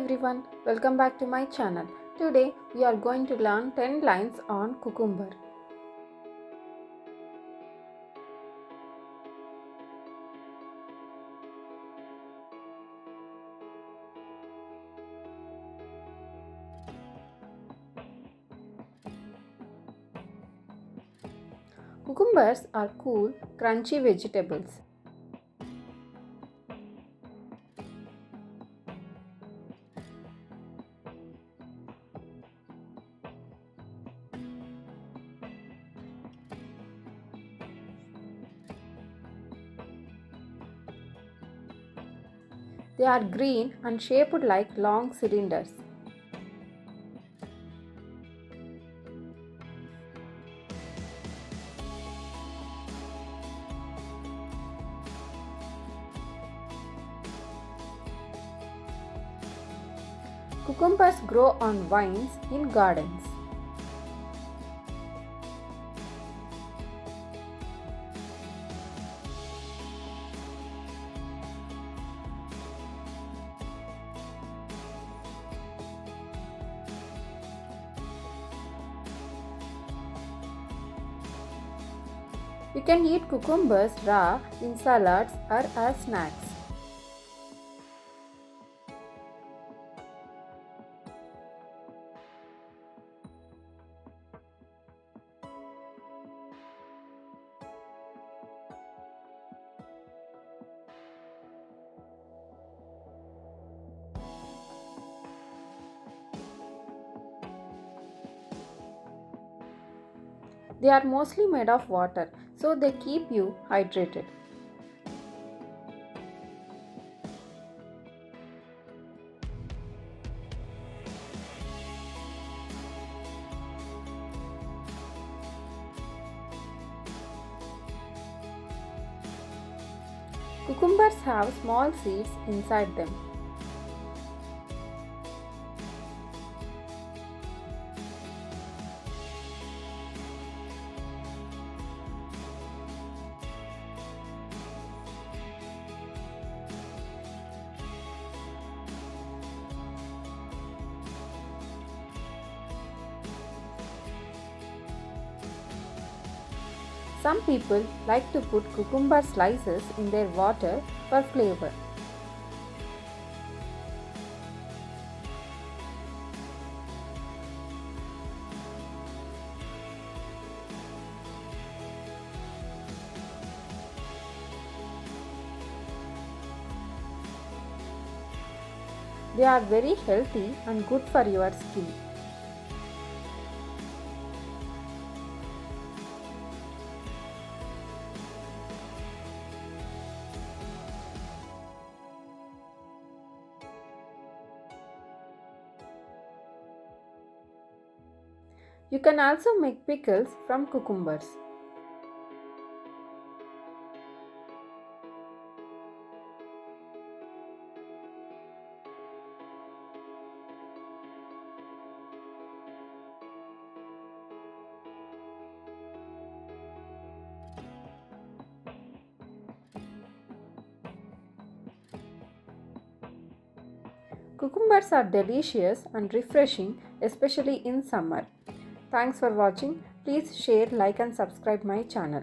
everyone, welcome back to my channel. Today we are going to learn 10 lines on cucumber. Cucumbers are cool, crunchy vegetables. They are green and shaped like long cylinders. Cucumbers grow on vines in gardens. You can eat cucumbers raw in salads or as snacks. They are mostly made of water, so they keep you hydrated. Cucumbers have small seeds inside them. Some people like to put cucumber slices in their water for flavor. They are very healthy and good for your skin. You can also make pickles from cucumbers. Cucumbers are delicious and refreshing, especially in summer. Thanks for watching. Please share, like and subscribe my channel.